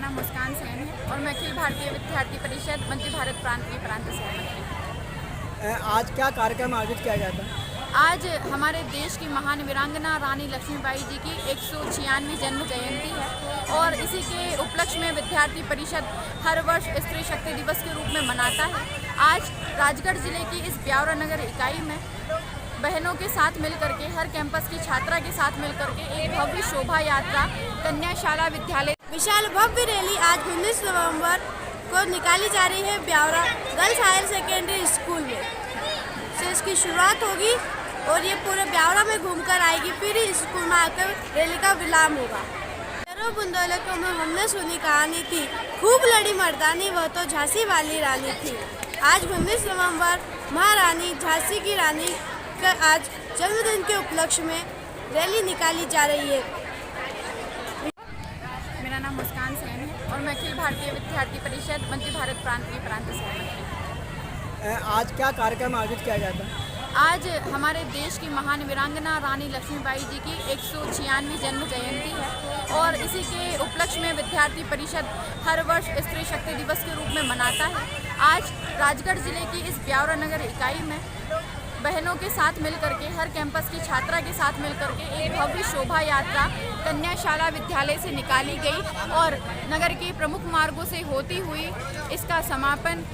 नाम मुस्कान सेन है और मैं अखिल भारतीय विद्यार्थी परिषद मध्य भारत प्रांत की प्रांत सहमंत्री। आज क्या कार्यक्रम आयोजित किया गया था? आज हमारे देश की महान वीरांगना रानी लक्ष्मीबाई जी की 196वीं जन्म जयंती है और इसी के उपलक्ष्य में विद्यार्थी परिषद हर वर्ष स्त्री शक्ति दिवस के रूप में मनाता है। आज राजगढ़ जिले की इस ब्यावरा नगर इकाई में बहनों के साथ मिलकर के हर कैंपस की छात्रा के साथ मिलकर के एक भव्य शोभा यात्रा कन्याशाला विद्यालय विशाल भव्य रैली आज 19 नवंबर को निकाली जा रही है Biaora girls higher secondary school में से इसकी शुरुआत होगी और ये पूरे ब्यावरा में घूमकर आएगी, फिर स्कूल में आकर रैली का विराम होगा। चारों बुंदेलखंड में हमने सुनी कहानी थी, खूब लड़ी मर्दानी वह तो झांसी वाली रानी थी। आज 19 नवंबर महारानी झांसी की रानी का आज जन्मदिन के उपलक्ष्य में रैली निकाली जा रही है। मेरा नाम मुस्कान सेन है और मैं अखिल भारतीय विद्यार्थी परिषद मध्य भारत प्रांत की प्रांत सहमंत्री। आज क्या कार्यक्रम आयोजित किया गया था? आज हमारे देश की महान वीरांगना रानी लक्ष्मीबाई जी की 196वीं जन्म जयंती है और इसी के उपलक्ष्य में विद्यार्थी परिषद हर वर्ष स्त्री शक्ति दिवस के रूप में मनाता है। आज राजगढ़ जिले की इस ब्यावरा नगर इकाई में बहनों के साथ मिलकर के हर कैंपस की छात्रा के साथ मिलकर के एक भव्य शोभा यात्रा कन्याशाला विद्यालय से निकाली गई और नगर के प्रमुख मार्गों से होती हुई इसका समापन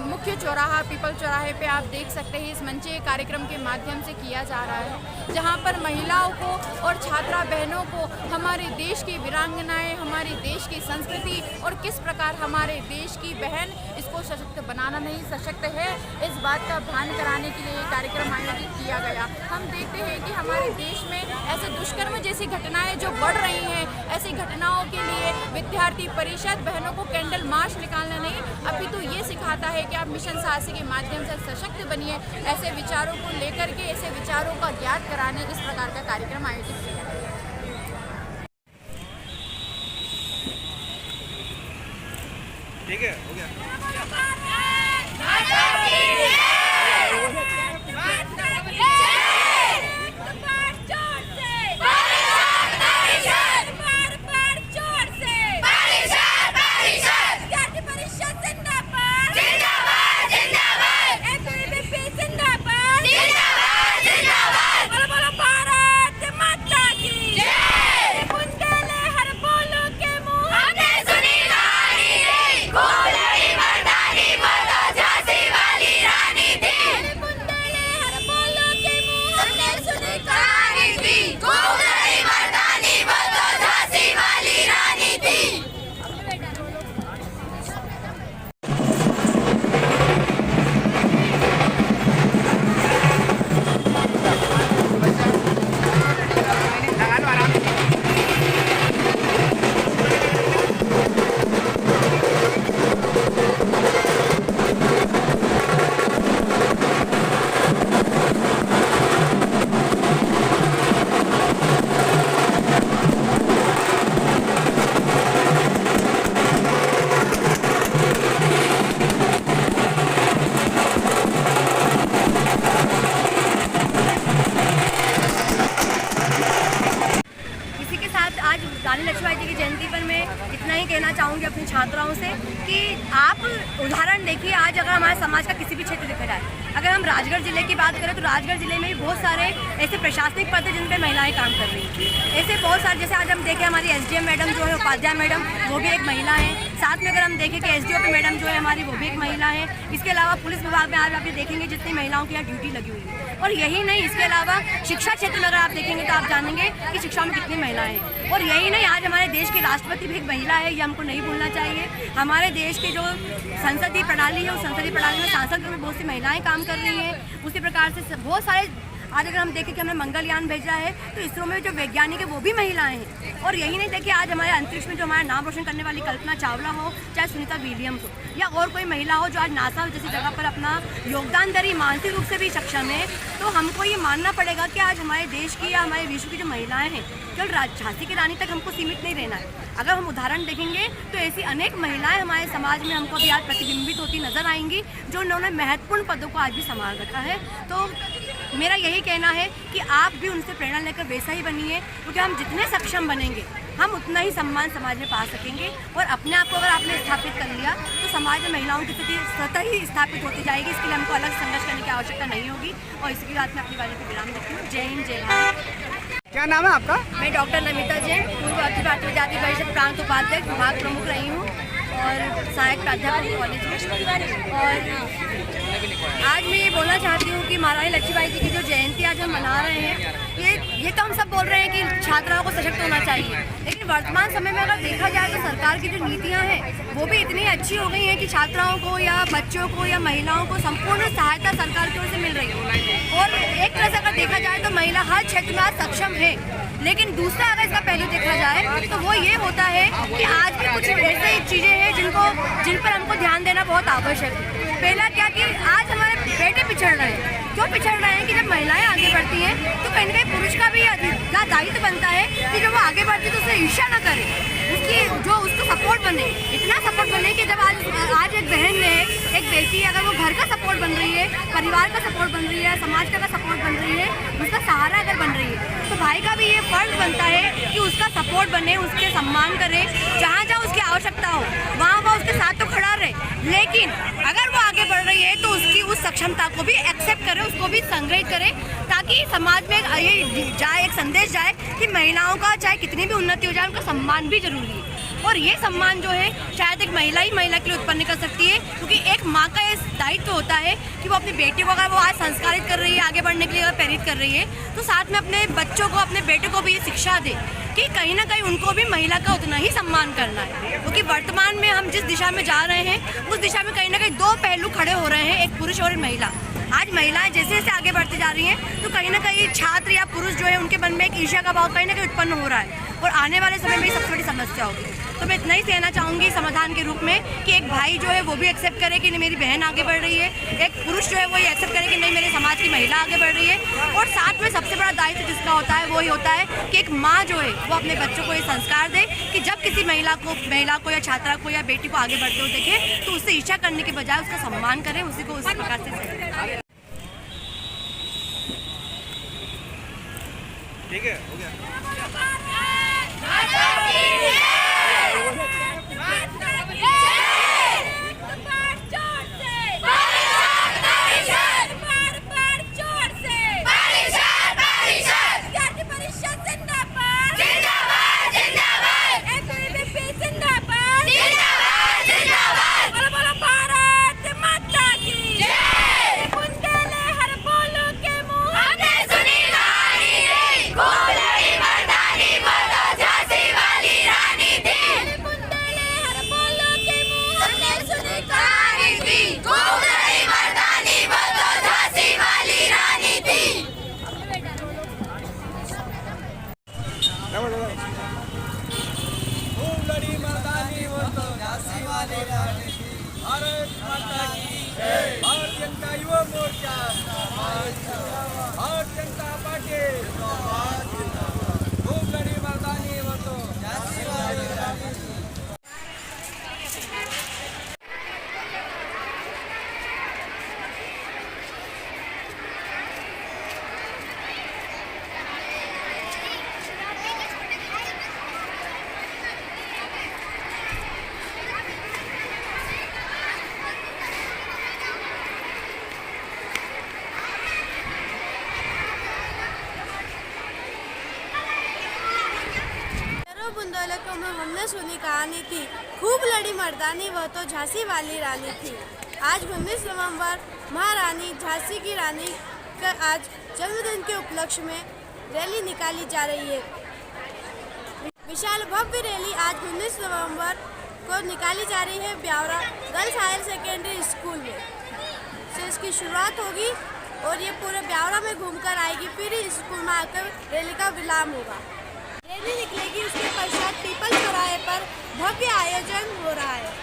मुख्य चौराहा पीपल चौराहे पे आप देख सकते हैं इस मंचीय कार्यक्रम के माध्यम से किया जा रहा है, जहां पर महिलाओं को और छात्रा बहनों को हमारे देश की वीरांगनाएं, हमारे देश की संस्कृति और किस प्रकार हमारे देश की बहन इसको सशक्त बनाना नहीं सशक्त है, इस बात का भान कराने के लिए कार्यक्रम आयोजित किया गया। हम देखते हैं कि हमारे देश में ऐसे दुष्कर्म जैसी घटनाएं जो बढ़ रही हैं, ऐसी घटनाओं के लिए विद्यार्थी परिषद बहनों को कैंडल मार्च निकालना नहीं, अभी तो ये सिखाता है कि आप मिशन साहसी के माध्यम से सशक्त बनिए। ऐसे विचारों को लेकर के ऐसे विचारों का ज्ञात कराने इस प्रकार का कार्यक्रम आयोजित किया गया। ठीक है, हो गया। रानी लक्ष्मीबाई जी की जयंती पर मैं इतना ही कहना चाहूँगी अपनी छात्राओं से कि आप उदाहरण देखिए, आज अगर हमारे समाज का किसी भी क्षेत्र देखा जाए, अगर हम राजगढ़ जिले की बात करें तो राजगढ़ जिले में भी बहुत सारे ऐसे प्रशासनिक पद हैं जिन पर महिलाएं काम कर रही हैं। ऐसे बहुत सारे, जैसे आज हम देखें हमारी एसडीएम मैडम जो है, उपाध्याय मैडम, वो भी एक महिला है। साथ में अगर हम देखें कि एसडीओपी मैडम जो है हमारी, वो भी एक महिला है। इसके अलावा पुलिस विभाग में आज आप देखेंगे जितनी महिलाओं की यहाँ ड्यूटी लगी हुई है। और यही नहीं, इसके अलावा शिक्षा क्षेत्र में अगर आप देखेंगे तो आप जानेंगे कि शिक्षा में कितनी महिलाएं हैं। और यही नहीं, आज हमारे देश की राष्ट्रपति भी एक महिला है, ये हमको नहीं भूलना चाहिए। हमारे देश की जो संसदीय प्रणाली है, उस संसदीय प्रणाली में सांसद में बहुत सी महिलाएं काम कर रही हैं। उसी प्रकार से बहुत सारे, आज अगर हम देखें कि हमने मंगलयान भेजा है तो इसरो में जो वैज्ञानिक है वो भी महिलाएं हैं। और यही नहीं, देखिए आज हमारे अंतरिक्ष में जो हमारा नाम रोशन करने वाली कल्पना चावला हो, चाहे सुनीता विलियम्स हो, या और कोई महिला हो जो आज नासा जैसी जगह पर अपना योगदान दे रही, मानसिक रूप से भी सक्षम है, तो हमको ये मानना पड़ेगा कि आज हमारे देश की या हमारे विश्व की जो महिलाएं हैं, केवल झांसी की रानी तक हमको सीमित नहीं रहना है। अगर हम उदाहरण देखेंगे तो ऐसी अनेक महिलाएं हमारे समाज में हमको भी आज प्रतिबिंबित होती नजर आएंगी, जो उन्होंने महत्वपूर्ण पदों को आज भी संभाल रखा है। तो मेरा यही कहना है कि आप भी उनसे प्रेरणा लेकर वैसा ही बनिए, क्योंकि हम जितने सक्षम बनेंगे हम उतना ही सम्मान समाज में पा सकेंगे। और अपने आप को अगर आपने स्थापित कर लिया तो समाज में महिलाओं की स्थिति स्वतः ही स्थापित होती जाएगी। इसके लिए हमको अलग संघर्ष करने की आवश्यकता नहीं होगी। और इसके बाद मैं अपनी वाले को विराम देती हूँ। जय हिंद, जय भारत। क्या नाम है आपका? मैं डॉक्टर नमिता जैन, पूर्व अखिल भारतीय विद्यार्थी परिषद प्रांत उपाध्यक्ष, विभाग प्रमुख रही हूँ और सहायक प्राध्यापक कॉलेज में। और आज मैं ये बोलना चाहती हूँ कि महारानी लक्ष्मीबाई जी की जो जयंती आज हम मना रहे हैं, ये तो हम सब बोल रहे हैं कि छात्राओं को सशक्त होना चाहिए, लेकिन वर्तमान समय में अगर देखा जाए तो सरकार की जो नीतियाँ हैं वो भी इतनी अच्छी हो गई हैं कि छात्राओं को या बच्चों को या महिलाओं को संपूर्ण सहायता सरकार की ओर से मिल रही है। और एक तरह से अगर देखा जाए तो महिला हर क्षेत्र में आज सक्षम है। लेकिन दूसरा अगर इसका पहलू देखा जाए तो वो ये होता है कि आज भी कुछ ऐसी चीज़ें हैं जिन पर हमको ध्यान देना बहुत आवश्यक है। पहला क्या कि आज हमारे बेटे पिछड़ रहे हैं। क्यों पिछड़ रहे हैं कि जब महिलाएं आगे बढ़ती हैं तो कहीं ना कहीं पुरुष का भी दायित्व बनता है कि जब वो आगे बढ़ती है तो उसे ईर्ष्या न करे, उसको सपोर्ट बने, इतना सपोर्ट बने कि जब आज एक बहन है, एक बेटी, अगर वो घर का सपोर्ट बन रही है, परिवार का सपोर्ट बन रही है, समाज का सपोर्ट बन रही है, उसका सहारा अगर बन रही है, तो भाई का भी ये फर्ज बनता है कि उसका सपोर्ट बने, उसके सम्मान करे, जहाँ जहाँ उसकी आवश्यकता हो वहाँ वह उसके साथ तो खड़ा रहे। लेकिन अगर वो आगे बढ़ रही है तो उसकी उस सक्षमता को भी एक्सेप्ट करे, उसको भी संग्रहित करे, ताकि समाज में ये जाए, एक संदेश जाए कि महिलाओं का चाहे कितनी भी उन्नति हो जाए उनका सम्मान भी जरूरी है। और ये सम्मान जो है शायद एक महिला ही महिला के लिए उत्पन्न कर सकती है, क्योंकि एक माँ का ये दायित्व होता है कि वो अपनी बेटी को अगर वो आज संस्कारित कर रही है, आगे बढ़ने के लिए अगर प्रेरित कर रही है, तो साथ में अपने बच्चों को, अपने बेटे को भी ये शिक्षा दे कि कहीं ना कहीं उनको भी महिला का उतना ही सम्मान करना है। क्योंकि वर्तमान में हम जिस दिशा में जा रहे हैं उस दिशा में कहीं ना कहीं दो पहलू खड़े हो रहे हैं, एक पुरुष और एक महिला। आज महिलाएं जैसे जैसे आगे बढ़ती जा रही हैं तो कहीं ना कहीं छात्र या पुरुष जो है उनके मन में एक ईर्ष्या का भाव कहीं ना कहीं उत्पन्न हो रहा है, और आने वाले समय में सबसे बड़ी समस्या होगी। तो मैं इतना ही कहना चाहूँगी समाधान के रूप में कि एक भाई जो है वो भी एक्सेप्ट करे कि नहीं मेरी बहन आगे बढ़ रही है, एक पुरुष जो है वो ये एक्सेप्ट करे कि नहीं मेरे समाज की महिला आगे बढ़ रही है, और साथ में सबसे बड़ा दायित्व जिसका होता है वो ही होता है कि एक माँ जो है वो अपने बच्चों को ये संस्कार दे कि जब किसी महिला को या छात्रा को या बेटी को आगे बढ़ते हुए देखे तो उससे ईर्ष्या करने के बजाय उसका सम्मान करें, उसी को उसी प्रकार से। ठीक है, हो गया। भारत माता की जय। भारतीय जनता युवा मोर्चा, भारतीय जनता पार्टी, खूब लड़ी मर्दानी वो तो झांसी वाली रानी। बुंदेलखंड में हमने सुनी कहानी थी, खूब लड़ी मर्दानी वह तो झांसी वाली रानी थी। आज 19 नवंबर महारानी झांसी की रानी का आज जन्मदिन के उपलक्ष्य में रैली निकाली जा रही है। विशाल भव्य रैली आज 19 नवंबर को निकाली जा रही है Biaora girls higher secondary school में से इसकी शुरुआत होगी और ये पूरे ब्यावरा में घूमकर आएगी, फिर स्कूल में आकर रैली का विराम होगा। रैली निकलेगी, उसके पश्चात पीपल चौराहे पर भव्य आयोजन हो रहा है।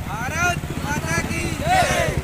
भारत माता की जय।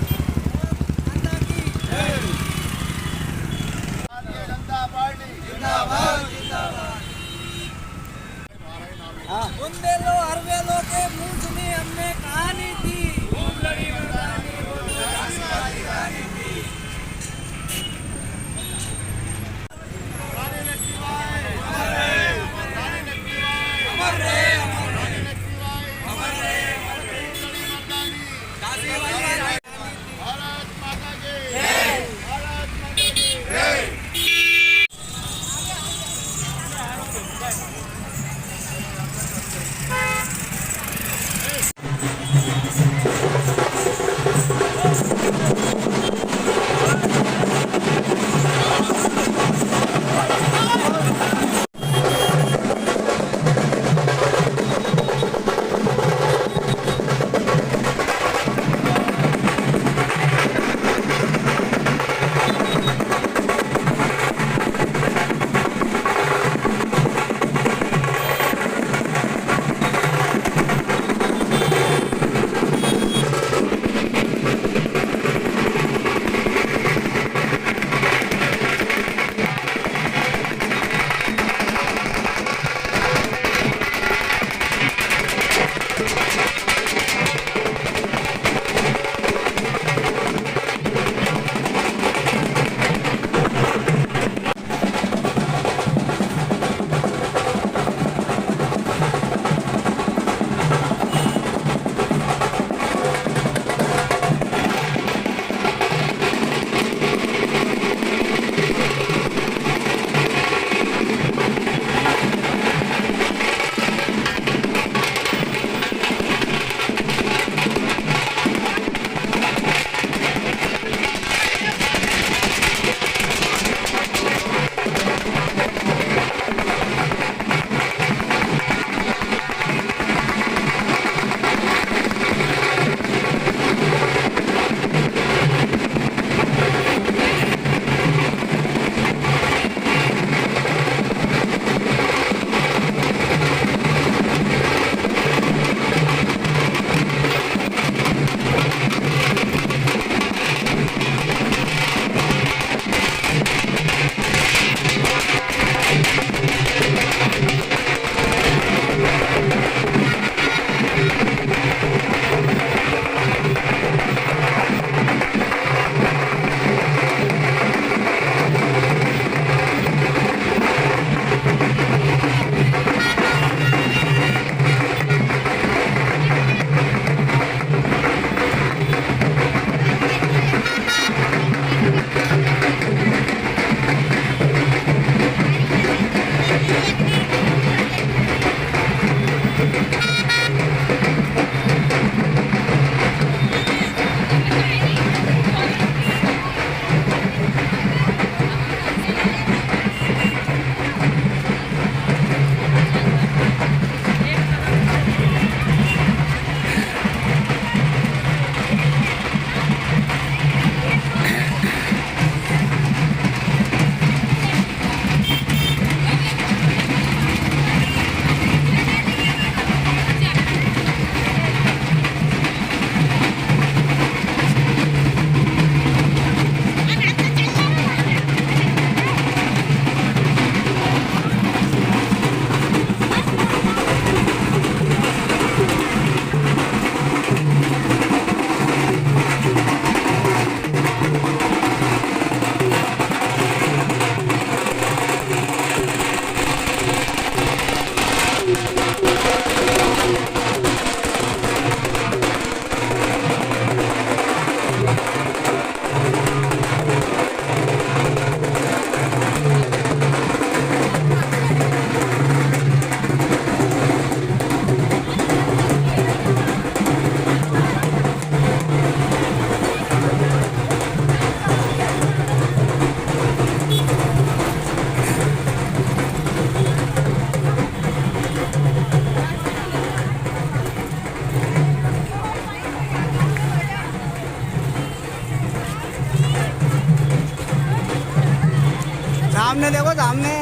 सामने देखो, सामने।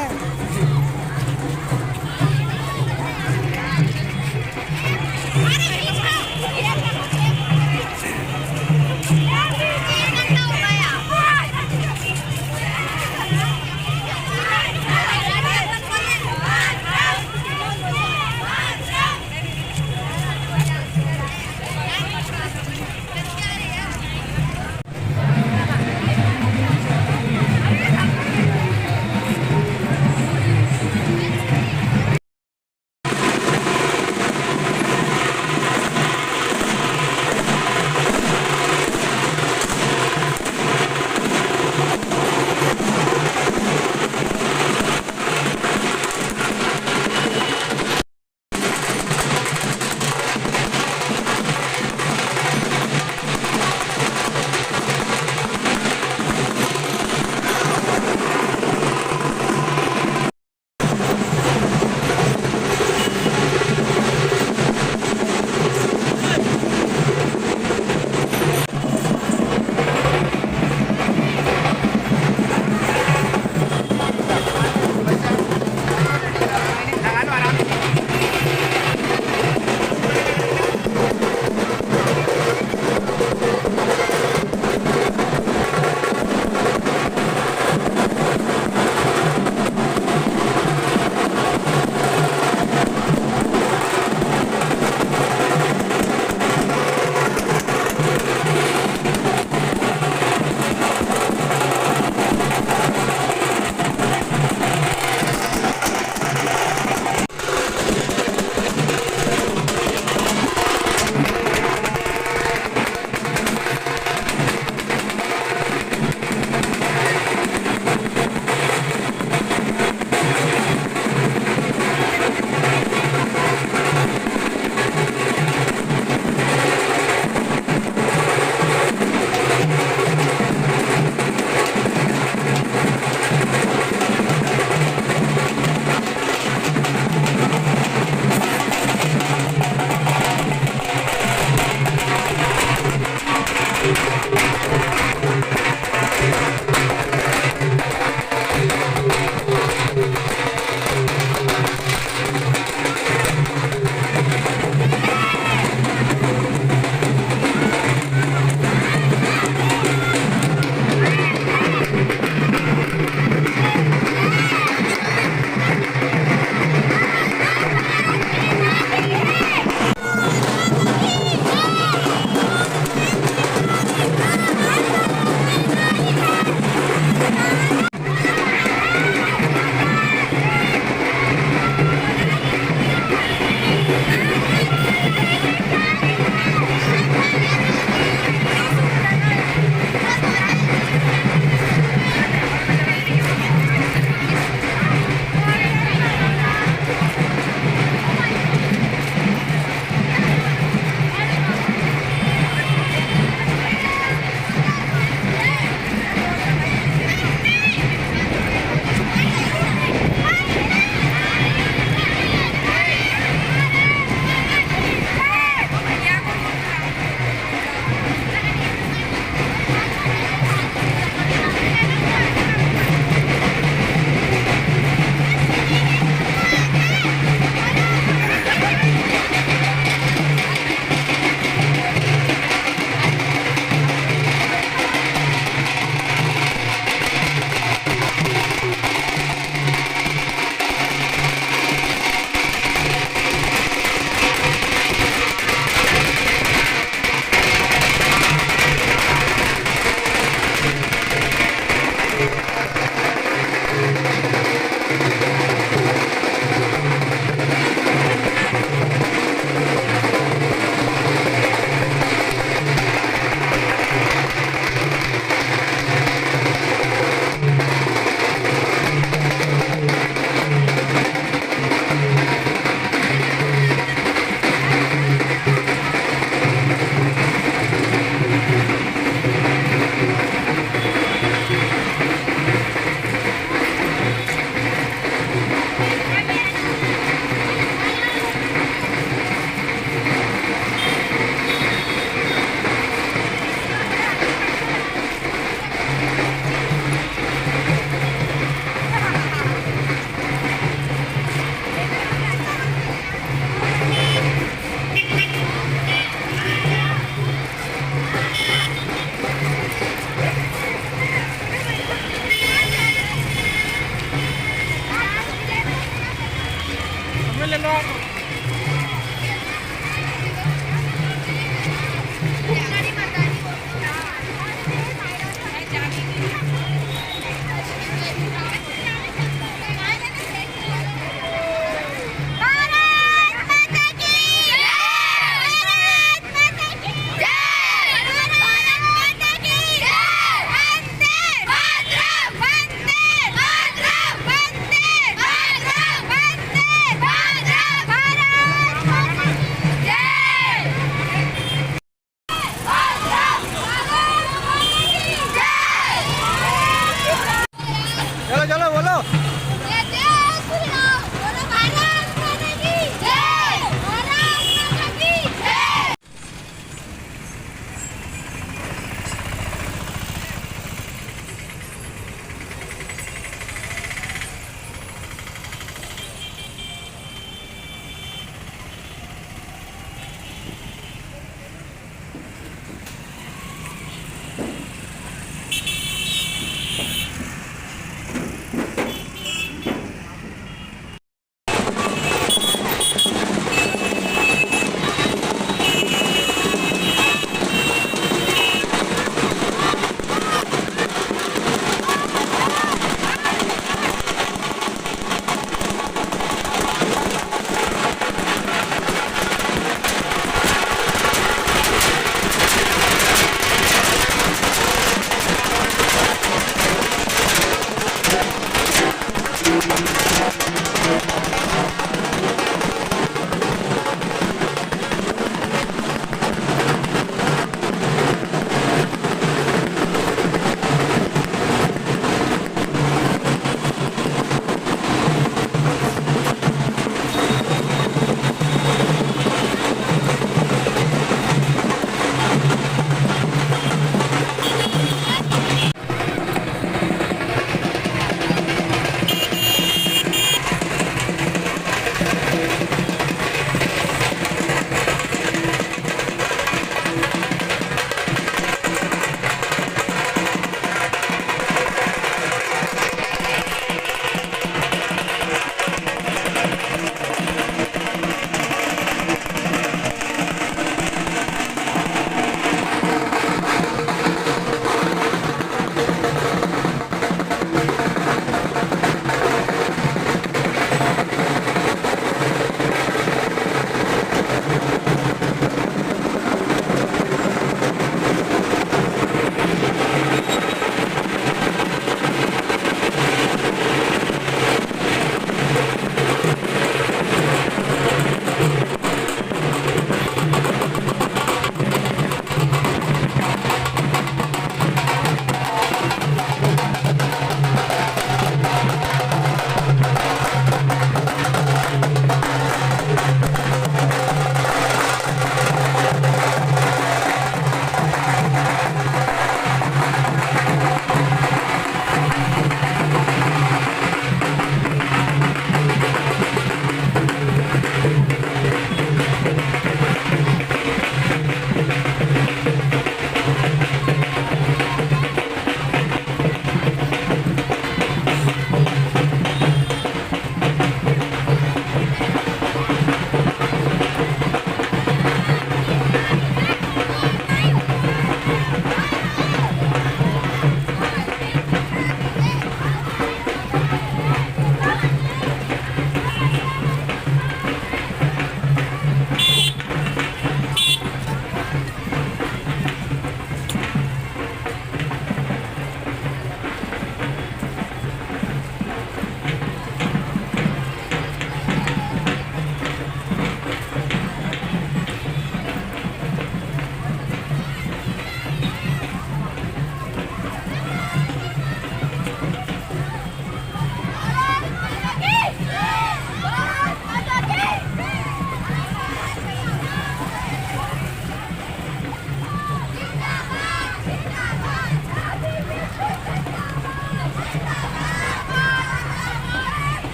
चलो चलो बोलो।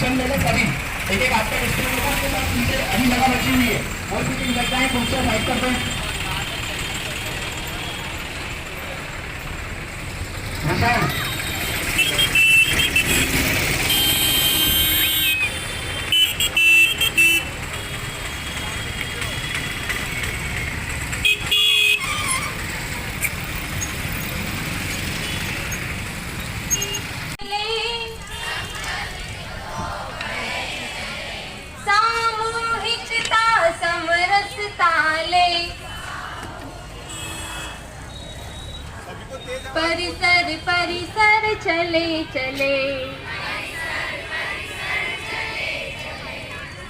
आसन ले लो सभी, एक एक आपका डिस्ट्रिक्ट होगा, उसके बाद पीछे अभी जगह बची हुई है, वो सीटिंग लग जाए, कुर्सियाँ साइड कर दें। सामूहिकता समरसता ले, परिसर परिसर चले चले,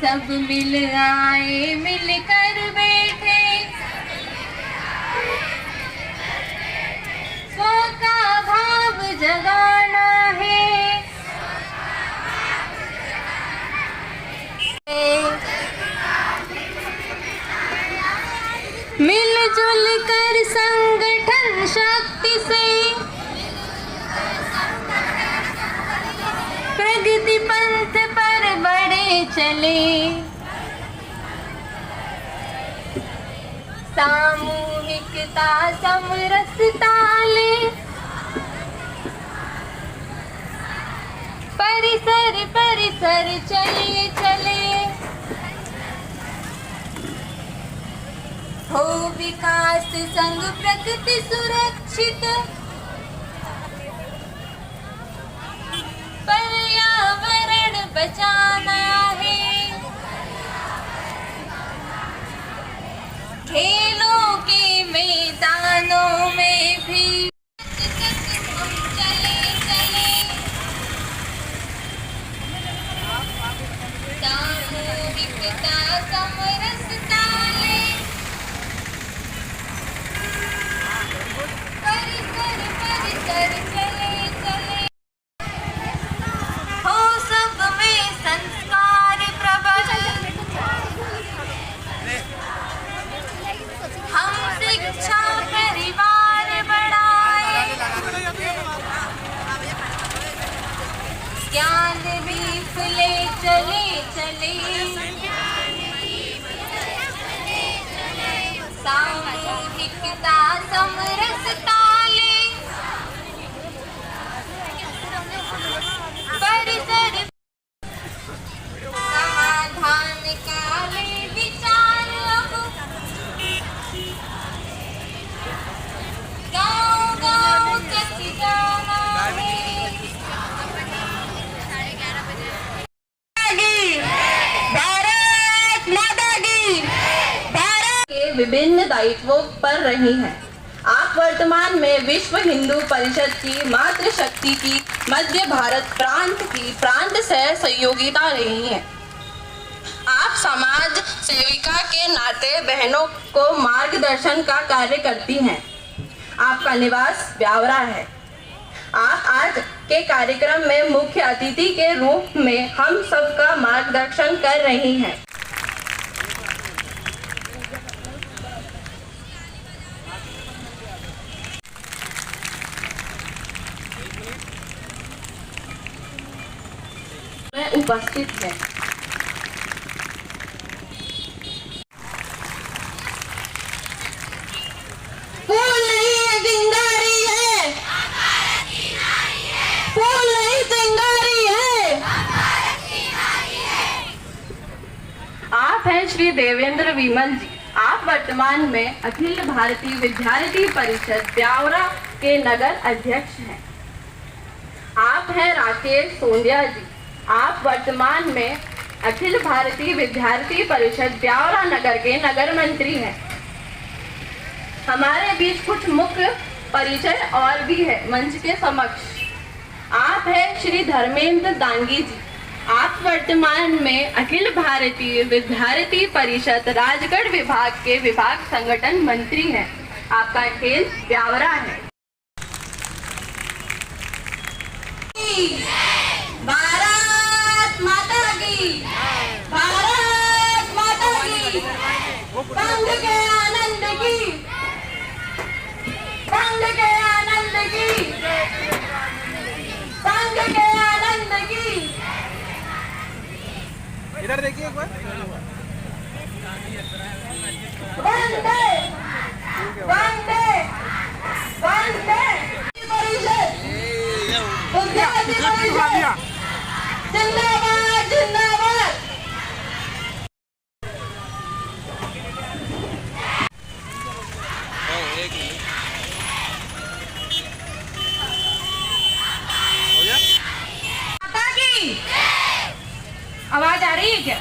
सब मिल आए मिलकर बैठे, स्व का भाव जगाना है, मिलजुल कर संगठन शक्ति से प्रगति पंथ पर बढ़े चले, सामूहिकता समरसता ले, परिसर परिसर चले चले, हो विकास संग प्रकृति सुरक्षित, पर्यावरण बचाना है, खेलों के मैदानों में भी चले चले, सामूहिकता समरसता ले, परिसर परिसर चले चले, हो सब में संस्कार प्रबल, हम शिक्षा परिवार बढ़ाए, ज्ञान भी फुले चले चले, सामूहिकता समरसता ले, परिसर समाधान काले विचार अब, गाँव गाँव तक जाना है, भारत माता की, भारत के विभिन्न दायित्वों पर रही हैं। आप वर्तमान में विश्व हिंदू परिषद की मातृशक्ति की मध्य भारत प्रांत की प्रांत सह सहयोगिता रही हैं। आप समाज सेविका के नाते बहनों को मार्गदर्शन का कार्य करती हैं। आपका निवास ब्यावरा है। आप आज के कार्यक्रम में मुख्य अतिथि के रूप में हम सबका मार्गदर्शन कर रही हैं। में उपस्थित है। फूल नहीं चिंगारी है, फूल नहीं चिंगारी है। आप हैं श्री देवेंद्र विमल जी। आप वर्तमान में अखिल भारतीय विद्यार्थी परिषद ब्यावरा के नगर अध्यक्ष हैं। आप हैं राकेश सोंदिया जी। आप वर्तमान में अखिल भारतीय विद्यार्थी परिषद ब्यावरा नगर के नगर मंत्री हैं। हमारे बीच कुछ मुख्य परिचय और भी है मंच के समक्ष। आप हैं श्री धर्मेंद्र दांगी जी। आप वर्तमान में अखिल भारतीय विद्यार्थी परिषद राजगढ़ विभाग के विभाग संगठन मंत्री हैं। आपका खेल ब्यावरा है। भारत माता की, भारत माता की, पंग के आनंद की, पंग के आनंद की, पंग के आनंद की। इधर देखिए एक बार। जिंदाबाद जिंदाबाद। माता की आवाज आ रही है क्या?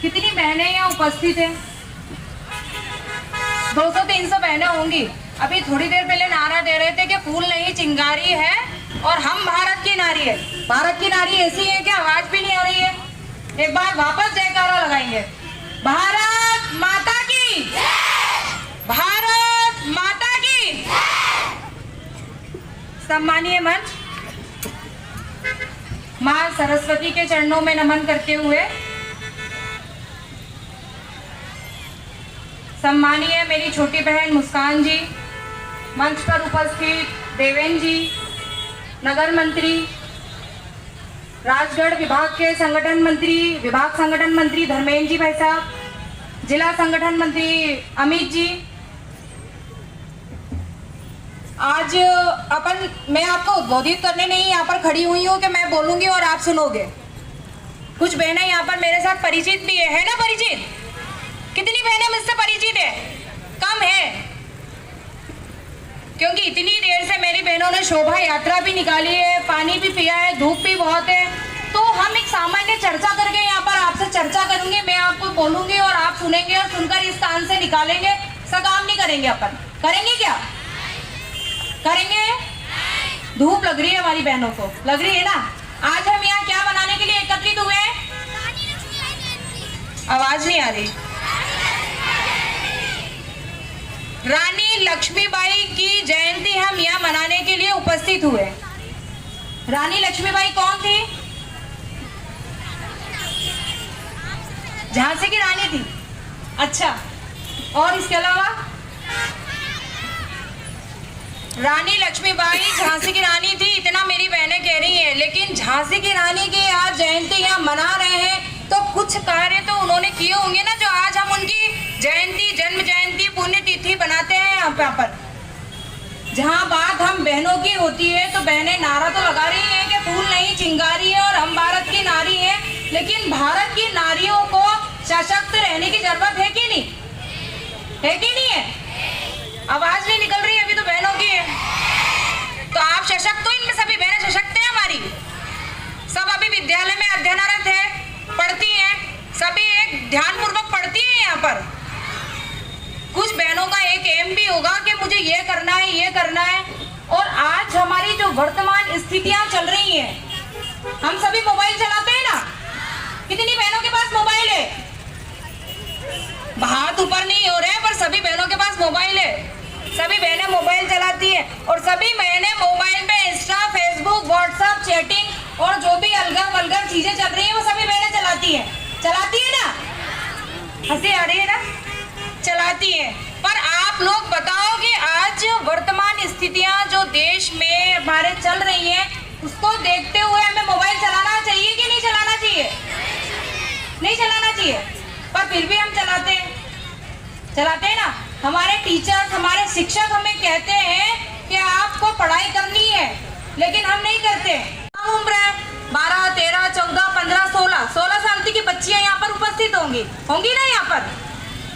कितनी बहनें यहाँ उपस्थित हैं? 200-300 बहनें होंगी। अभी थोड़ी देर पहले नारा दे रहे थे कि फूल नहीं चिंगारी है और हम भारत की नारी है। भारत की नारी ऐसी है कि आवाज भी नहीं आ रही है। एक बार वापस जयकारा लगाएंगे। भारत माता की, भारत माता की। सम्मानीय मंच, माँ सरस्वती के चरणों में नमन करते हुए सम्मानीय मेरी छोटी बहन मुस्कान जी, मंच पर उपस्थित देवेन जी, नगर मंत्री, राजगढ़ विभाग के संगठन मंत्री, विभाग संगठन मंत्री धर्मेंद्र जी भाई साहब, जिला संगठन मंत्री अमित जी। आज मैं आपको उद्बोधित करने नहीं यहाँ पर खड़ी हुई हूँ कि मैं बोलूंगी और आप सुनोगे। कुछ बहनें यहाँ पर मेरे साथ परिचित भी है ना? परिचित कितनी बहनें मुझसे परिचित है? कम है, क्योंकि इतनी देर से मेरी बहनों ने शोभा यात्रा भी निकाली है, पानी भी पिया है, धूप भी बहुत है। तो हम एक सामान्य चर्चा करके यहाँ पर आपसे चर्चा करेंगे। मैं आपको बोलूंगी और आप सुनेंगे और सुनकर इस स्थान से निकालेंगे। ऐसा काम नहीं करेंगे अपन। करेंगे क्या? करेंगे? धूप लग रही है हमारी बहनों को, लग रही है ना? आज हम यहाँ क्या बनाने के लिए एकत्रित हुए हैं? आवाज नहीं आ रही। रानी लक्ष्मीबाई की जयंती हम यहाँ मनाने के लिए उपस्थित हुए। रानी लक्ष्मीबाई कौन थी? झांसी की रानी थी। अच्छा, और इसके अलावा? रानी लक्ष्मीबाई झांसी की रानी थी, इतना मेरी बहनें कह रही हैं। लेकिन झांसी की रानी की आज जयंती यहाँ मना रहे हैं, तो कुछ कार्य तो उन्होंने किए होंगे ना, जो आज हम उनकी जयंती, जन्म जयंती, पुण्यतिथि बनाते हैं यहाँ पर। जहाँ बात हम बहनों की होती है तो बहनें नारा तो लगा रही हैं कि फूल नहीं चिंगारी है और हम भारत की नारी हैं। लेकिन भारत की नारियों को सशक्त रहने की जरूरत है कि नहीं? है कि नहीं है? आवाज नहीं निकल रही अभी तो बहनों की है। तो आप सशक्त हो, इनमें सभी बहनें सशक्त हैं हमारी। सब अभी विद्यालय में अध्ययनरत है, पढ़ती हैं, सभी एक ध्यानपूर्वक पढ़ती हैं यहाँ पर। कुछ बहनों का एक एम भी होगा कि मुझे ये करना है, ये करना है। और आज हमारी जो वर्तमान स्थितियां चल रही हैं, हम सभी मोबाइल चलाते हैं ना? कितनी बहनों के पास मोबाइल है? हाथ ऊपर नहीं हो रहे हैं, पर सभी बहनों के पास मोबाइल है। सभी बहनें मोबाइल चलाती है और सभी बहनें मोबाइल पे इंस्टा, फेसबुक, व्हाट्सएप, चैटिंग और जो भी अलगर वलगर चीजें चल रही है वो सभी बहनें चलाती है। चलाती है ना? हंसी आ रही है ना? चलाती है। पर आप लोग बताओ कि आज वर्तमान स्थितियां जो देश में हमारे चल रही हैं, उसको देखते हुए हमें मोबाइल चलाना चाहिए कि नहीं चलाना चाहिए? नहीं चलाना चाहिए, पर फिर भी हम चलाते हैं। चलाते हैं ना? हमारे टीचर्स, हमारे शिक्षक हमें कहते हैं कि आपको पढ़ाई करनी है, लेकिन हम नहीं करते। कम उम्र है, 12, 13, 14, 15, 16 साल की बच्चियां यहाँ पर उपस्थित होंगी ना यहाँ पर।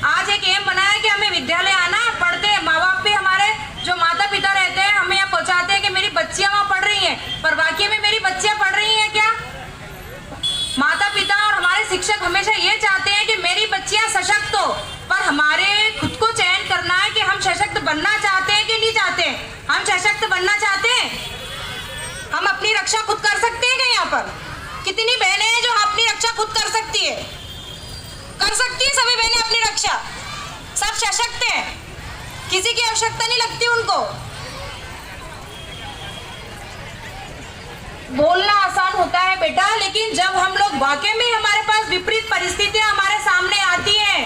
आज एक एम बना है कि हमें विद्यालय आना है, पढ़ते हैं। माँ बाप भी हमारे जो माता पिता रहते हैं हमें यहाँ पहुँचाते हैं कि मेरी बच्चियाँ वहाँ पढ़ रही हैं, पर वाकई में मेरी बच्चियाँ पढ़ रही हैं क्या? माता पिता और हमारे शिक्षक हमेशा ये चाहते हैं कि मेरी बच्चियाँ सशक्त हो, पर हमारे खुद को चयन करना है कि हम सशक्त बनना चाहते हैं कि नहीं चाहते। हम सशक्त बनना चाहते हैं, हम अपनी रक्षा खुद कर सकते हैं क्या? यहाँ पर कितनी बहनें हैं जो अपनी रक्षा खुद कर सकती है? कर सकती है सभी बहनें अपनी रक्षा। सब सशक्त हैं, किसी की आवश्यकता नहीं लगती उनको। बोलना आसान होता है बेटा, लेकिन जब हम लोग वाकई में हमारे पास विपरीत परिस्थितियां हमारे सामने आती हैं,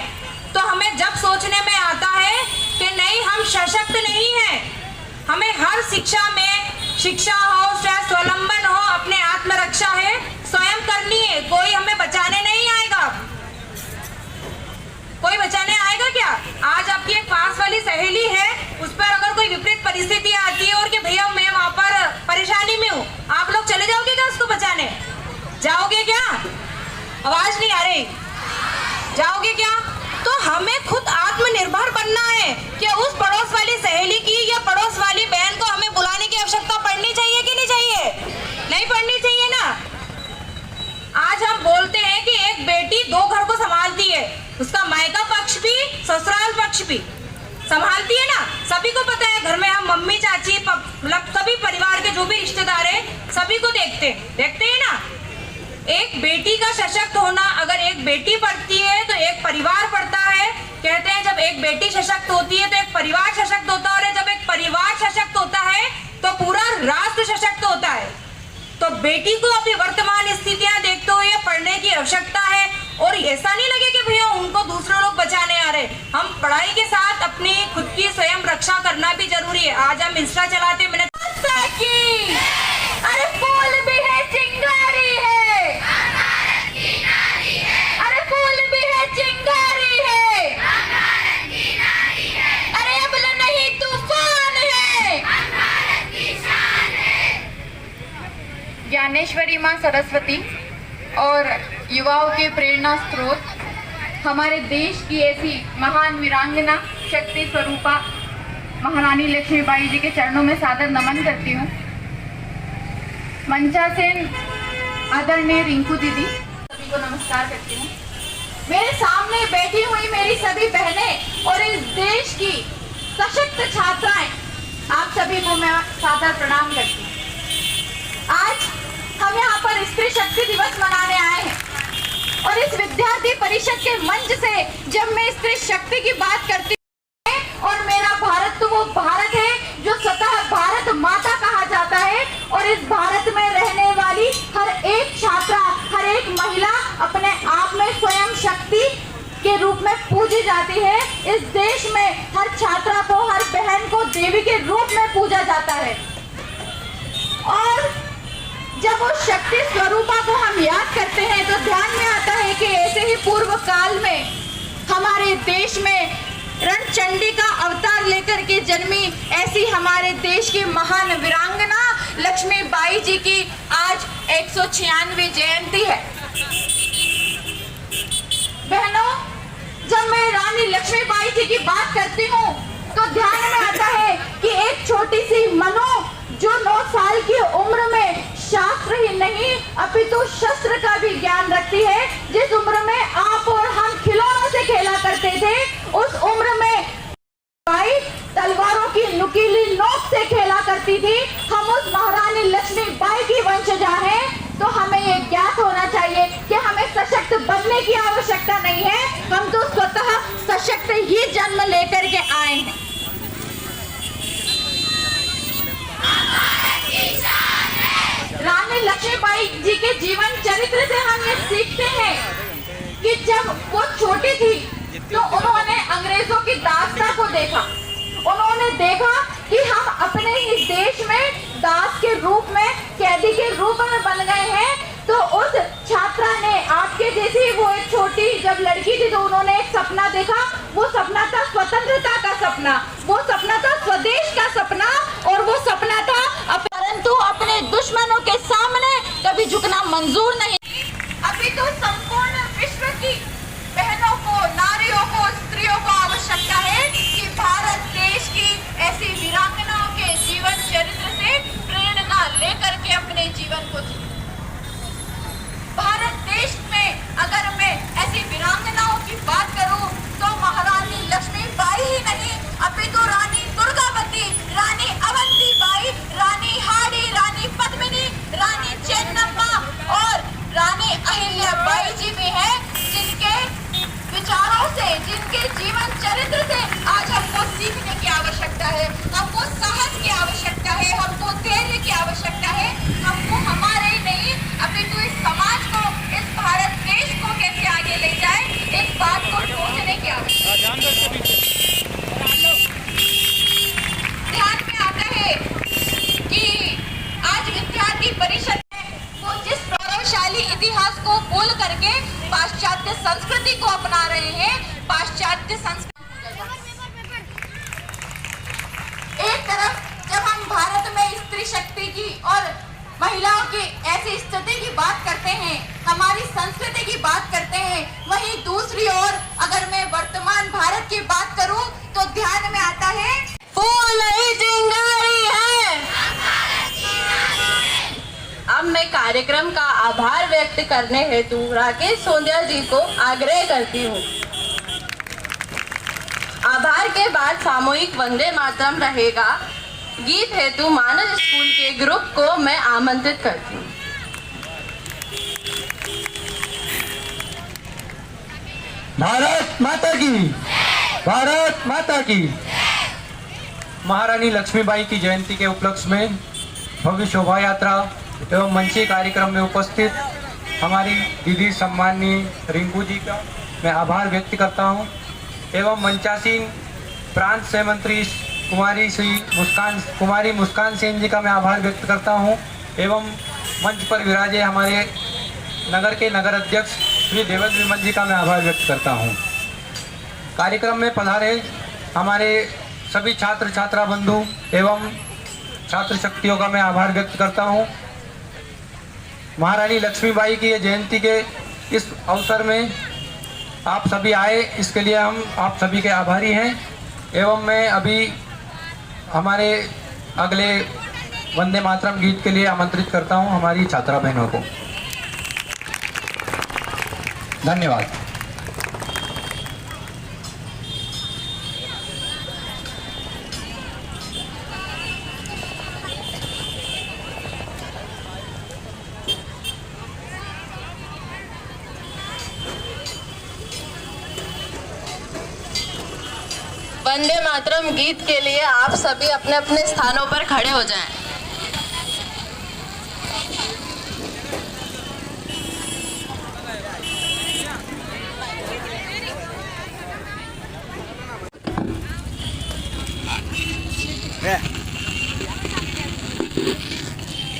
तो हमें जब सोचने में आता है कि नहीं, हम सशक्त नहीं हैं। हमें हर शिक्षा में, शिक्षा हो चाहे स्वावलंबन हो, अपने आत्मरक्षा है, स्वयं करनी है, कोई हमें बचाने नहीं आएगा। कोई बचाने आएगा क्या? आज आपकी एक पास वाली सहेली है, उस पर अगर कोई विपरीत परिस्थिति आती है और कि भैया मैं वहां पर परेशानी में हूँ, आप लोग चले जाओगे क्या उसको बचाने? जाओगे क्या? आवाज नहीं आ रही, जाओगे क्या? तो हमें खुद आत्मनिर्भर बनना है कि उस पड़ोस वाली सहेली की या पड़ोस वाली बहन को हमें बुलाने की आवश्यकता पड़नी चाहिए कि नहीं चाहिए? नहीं पड़नी चाहिए ना। आज हम बोलते हैं कि एक बेटी दो घर को संभालती है, उसका मायका पक्ष भी ससुराल पक्ष भी संभालती है ना। सभी को पता है, घर में हम मम्मी चाची मतलब सभी परिवार के जो भी रिश्तेदार हैं सभी को देखते हैं ना। एक बेटी का सशक्त होना, अगर एक बेटी पढ़ती है तो एक परिवार पढ़ता है। कहते हैं जब एक बेटी सशक्त होती है तो एक परिवार सशक्त होता है, और जब एक परिवार सशक्त होता है तो पूरा राष्ट्र सशक्त होता है। तो बेटी को अपनी वर्तमान स्थितियां देखते हुए पढ़ने की आवश्यकता है, और ऐसा नहीं लगे कि भैया उनको दूसरे लोग बचाने आ रहे। हम पढ़ाई के साथ अपनी खुद की स्वयं रक्षा करना भी जरूरी है। आज हम इंस्टा चलाते, मैंने अरे फूल भी है चिंगारी है, अरे फूल भी है चिंगारी है, अरे अबला नहीं तूफान है। ज्ञानेश्वरी माँ सरस्वती और युवाओं के प्रेरणा स्रोत, हमारे देश की ऐसी महान वीरांगना शक्ति स्वरूपा महारानी लक्ष्मीबाई जी के चरणों में सादर नमन करती हूँ। मंचासेन आदरणीय रिंकू दीदी, सभी को नमस्कार करती हूँ। मेरे सामने बैठी हुई मेरी सभी बहनें और इस देश की सशक्त छात्राएं, आप सभी को मैं सादर प्रणाम करती हूँ। आज हम यहाँ पर स्त्री शक्ति दिवस मनाने आए हैं, और इस विद्यार्थी परिषद के मंच से जब मैं स्त्री शक्ति की बात करती हूँ, और मेरा भारत तो वो भारत है जो स्वतः भारत माता कहा जाता है, और इस भारत में रहने वाली हर एक छात्रा, हर एक महिला अपने आप में स्वयं शक्ति के रूप में पूजी जाती है। इस देश में हर छात्रा को, हर बहन को देवी के रूप में पूजा जाता है। और जब उस शक्ति स्वरूपा को हम याद करते हैं तो ध्यान में आता है कि ऐसे ही पूर्व काल में हमारे देश में रणचंडी का अवतार लेकर के जन्मी ऐसी हमारे देश की महान वीरांगना लक्ष्मीबाई जी की आज 196वीं जयंती है। बहनों, जब मैं रानी लक्ष्मीबाई जी की बात करती हूँ तो ध्यान में आता है कि एक छोटी सी मनु जो 9 साल की उम्र में शास्त्र ही नहीं अपितु शस्त्र का भी ज्ञान रखती है। जिस उम्र में आप और हम खिलौनों से खेला करते थे, उस उम्र में बाई तलवारों की नुकीली नोक से खेला करती थी। हम उस महारानी लक्ष्मीबाई की वंशजा हैं, तो हमें ये ज्ञात होना चाहिए कि हमें सशक्त बनने की आवश्यकता नहीं है, हम तो स्वतः सशक्त ही जन्म लेकर के आए हैं। रानी लक्ष्मीबाई जी के जीवन चरित्र से हम ये सीखते हैं कि जब वो छोटी थी तो उन्होंने अंग्रेजों की दासता को देखा। उन्होंने देखा कि हम अपने ही देश में दास के रूप में, कैदी के रूप में बन गए हैं। तो उस छात्रा ने आपके जैसी वो एक छोटी जब लड़की थी तो उन्होंने एक सपना देखा। वो सपना था स्वतंत्रता का सपना, वो सपना था स्वदेश का सपना, और वो सपना था परंतु अपने दुश्मनों के सामने कभी झुकना मंजूर नहीं। अभी तो संपूर्ण विश्व की बहनों को, नारियों को, स्त्रियों को आवश्यकता है कि भारत देश की ऐसी वीरांगनाओं के जीवन चरित्र से प्रेरणा लेकर के अपने जीवन को जिए। भारत देश में अगर मैं ऐसी वीरांगनाओं की बात करूं तो महारानी लक्ष्मीबाई ही नहीं अपितु एक तरफ जब हम भारत में स्त्री शक्ति की और महिलाओं की ऐसी स्थिति की बात करते हैं, हमारी संस्कृति की बात करते हैं, वहीं दूसरी ओर अगर मैं वर्तमान भारत की बात करूं तो ध्यान में आता है फूल नहीं चिंगारी है। अब मैं कार्यक्रम का आभार व्यक्त करने हेतु राकेश सोंदिया जी को आग्रह करती हूँ। आभार के बाद सामूहिक वंदे मातरम रहेगा। गीत हेतु मानस स्कूल के ग्रुप को मैं आमंत्रित करती हूँ। भारत माता की, भारत माता की। महारानी लक्ष्मीबाई की जयंती के उपलक्ष्य में भव्य शोभा यात्रा एवं मंची कार्यक्रम में उपस्थित हमारी दीदी सम्माननीय रिंकू जी का मैं आभार व्यक्त करता हूं एवं मंचासीन प्रांत से मंत्री कुमारी मुस्कान सेन जी का मैं आभार व्यक्त करता हूं एवं मंच पर विराजे हमारे नगर के नगर अध्यक्ष श्री देवेंद्र विमल जी का मैं आभार व्यक्त करता हूं। कार्यक्रम में पधारे हमारे सभी छात्र छात्रा बंधु एवं छात्र शक्तियों का मैं आभार व्यक्त करता हूं। महारानी लक्ष्मीबाई की ये जयंती के इस अवसर में आप सभी आए, इसके लिए हम आप सभी के आभारी हैं एवं मैं अभी हमारे अगले वंदे मातरम गीत के लिए आमंत्रित करता हूं हमारी छात्रा बहनों को। धन्यवाद। वंदे मातरम गीत के लिए आप सभी अपने अपने स्थानों पर खड़े हो जाएं।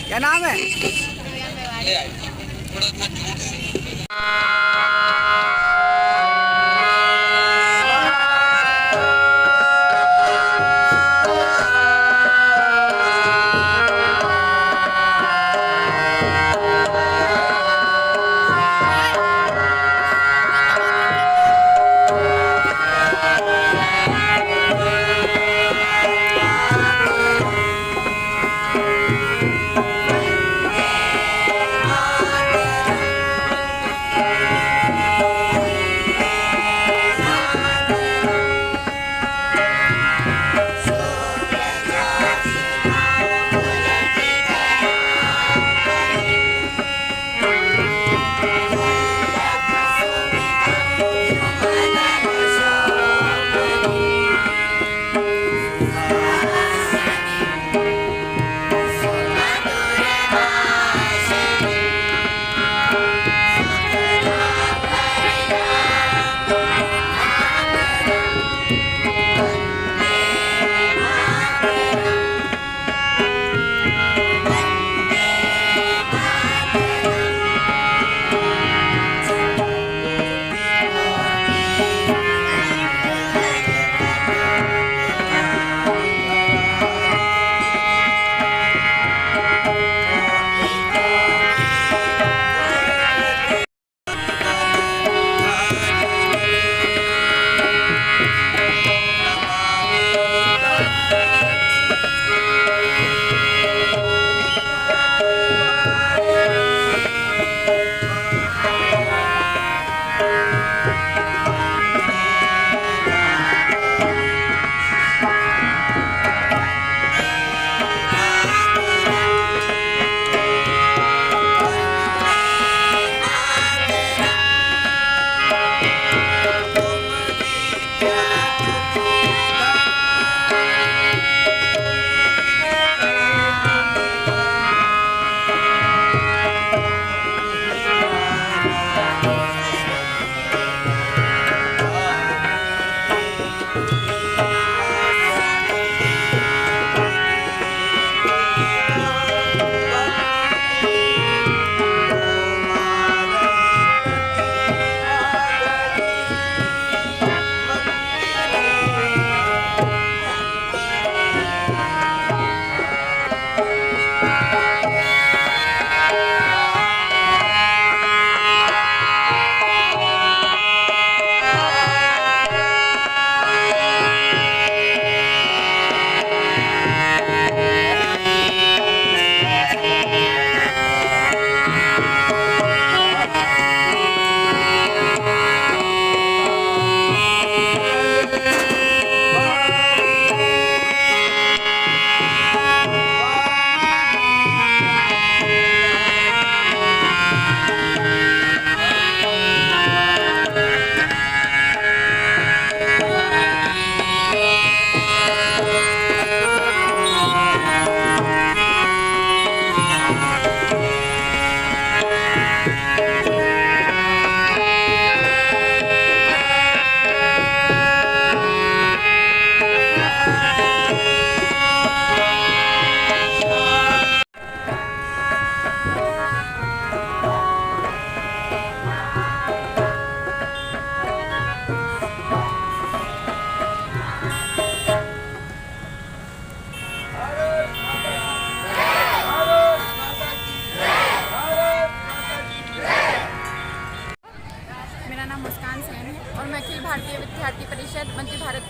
क्या नाम है?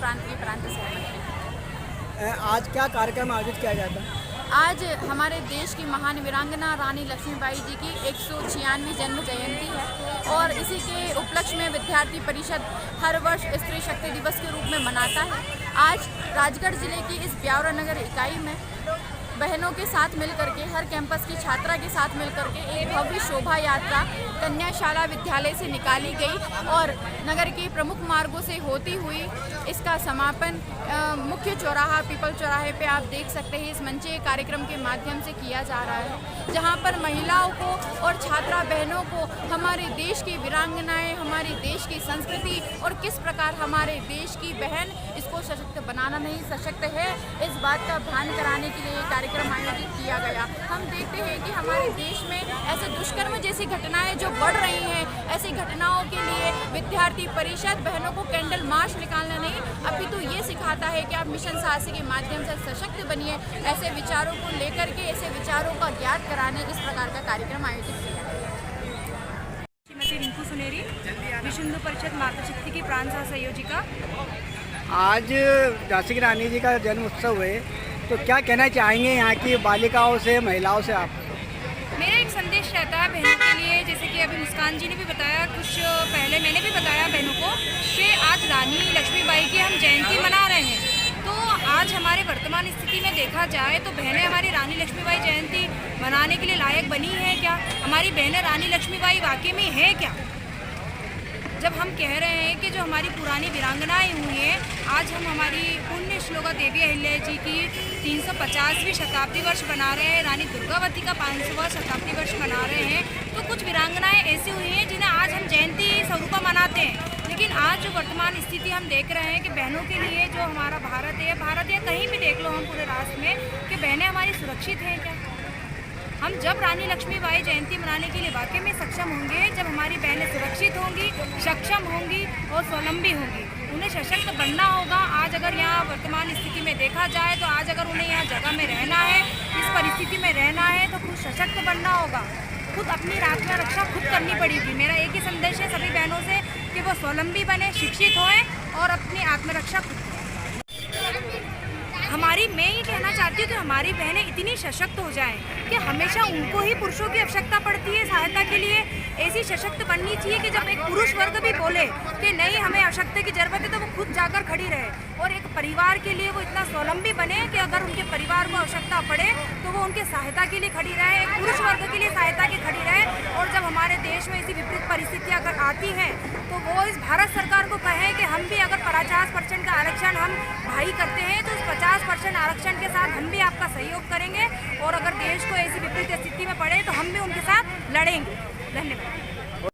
प्रांत की प्रांत सहमंत्री। आज क्या कार्यक्रम आयोजित किया जाता है? आज हमारे देश की महान वीरांगना रानी लक्ष्मीबाई जी की 196वीं जन्म जयंती है और इसी के उपलक्ष्य में विद्यार्थी परिषद हर वर्ष स्त्री शक्ति दिवस के रूप में मनाता है। आज राजगढ़ जिले की इस ब्यावरा नगर इकाई में बहनों के साथ मिलकर के, हर कैंपस की छात्रा के साथ मिलकर के एक भव्य शोभा यात्रा कन्याशाला विद्यालय से निकाली गई और नगर के प्रमुख मार्गों से होती हुई इसका समापन मुख्य चौराहा पीपल चौराहे पे आप देख सकते हैं इस मंचीय कार्यक्रम के माध्यम से किया जा रहा है, जहां पर महिलाओं को और छात्रा बहनों को हमारे देश की वीरांगनाएं, हमारे देश की संस्कृति और किस प्रकार हमारे देश की बहन इसको सशक्त बनाना नहीं सशक्त है, इस बात का भान कराने के लिए ये कार्यक्रम आयोजित किया गया। हम देखते हैं कि हमारे देश में ऐसे दुष्कर्म जैसी घटनाएं जो बढ़ रही हैं, ऐसी घटनाओं के लिए विद्यार्थी परिषद बहनों को कैंडल मार्च निकालना नहीं, अपितु ये सिखाता है कि आप मिशन साहसी के माध्यम से सशक्त बनिए। ऐसे विचारों को लेकर के, ऐसे विचारों का ज्ञात कराने इस प्रकार का कार्यक्रम आयोजित किया गया। श्रीमती रिंकू सुनेरी, विश्व हिंदू परिषद मातृशक्ति की प्रांत सह संयोजिका। आज झांसी की रानी जी का जन्म उत्सव है, तो क्या कहना चाहेंगे यहाँ की बालिकाओं से, महिलाओं से आप? मेरा एक संदेश रहता है बहनों के लिए, जैसे कि अभी मुस्कान जी ने भी बताया, कुछ पहले मैंने भी बताया बहनों को कि आज रानी लक्ष्मीबाई की हम जयंती मना रहे हैं। तो आज हमारे वर्तमान स्थिति में देखा जाए तो बहनें हमारी रानी लक्ष्मीबाई जयंती मनाने के लिए लायक बनी है क्या? हमारी बहनें रानी लक्ष्मीबाई वाकई में है क्या? जब हम कह रहे हैं कि जो हमारी पुरानी वीरांगनाएं हुई हैं, आज हम हमारी पुण्य श्लोका देवी अहिल्या जी की 350वीं शताब्दी वर्ष मना रहे हैं, रानी दुर्गावती का 500वां शताब्दी वर्ष मना रहे हैं, तो कुछ वीरांगनाएं ऐसी हुई हैं जिन्हें आज हम जयंती स्वरूप मनाते हैं। लेकिन आज जो वर्तमान स्थिति हम देख रहे हैं कि बहनों के लिए जो हमारा भारत या कहीं भी देख लो हम पूरे राष्ट्र में, कि बहनें हमारी सुरक्षित हैं क्या? हम जब रानी लक्ष्मीबाई जयंती मनाने के लिए वाकई में सक्षम होंगे, जब हमारी बहनें सुरक्षित होंगी, सक्षम होंगी और स्वावलंबी होंगी। उन्हें सशक्त बनना होगा। आज अगर यहाँ वर्तमान स्थिति में देखा जाए तो आज अगर उन्हें यहाँ जगह में रहना है, इस परिस्थिति में रहना है, तो खुद सशक्त बनना होगा, खुद अपनी आत्मरक्षा खुद करनी पड़ेगी। मेरा एक ही संदेश है सभी बहनों से कि वो स्वावलंबी बने, शिक्षित होएं और अपनी आत्मरक्षा खुद करें। मैं ये कहना चाहती हूँ कि हमारी बहनें इतनी सशक्त हो जाएं कि हमेशा उनको ही पुरुषों की आवश्यकता पड़ती है सहायता के लिए। ऐसी सशक्त बननी चाहिए कि जब एक पुरुष वर्ग भी बोले कि नहीं हमें आवश्यकता की जरूरत है, तो वो खुद जाकर खड़ी रहे। और एक परिवार के लिए वो इतना स्वावलंबी बने कि अगर उनके परिवार को आवश्यकता पड़े तो वो उनके सहायता के लिए खड़ी रहे, एक पुरुष वर्ग के लिए सहायता की खड़ी रहे। और जब हमारे देश में ऐसी विपरीत परिस्थितियाँ अगर आती हैं तो वो इस भारत सरकार को कहें कि हम भी अगर 50% का आरक्षण हम भाई करते हैं तो उस 50% आरक्षण के साथ हम भी आपका सहयोग करेंगे। और अगर देश को ऐसी विपरीत स्थिति में पड़े तो हम भी उनके साथ लड़ेंगे। धन्यवाद।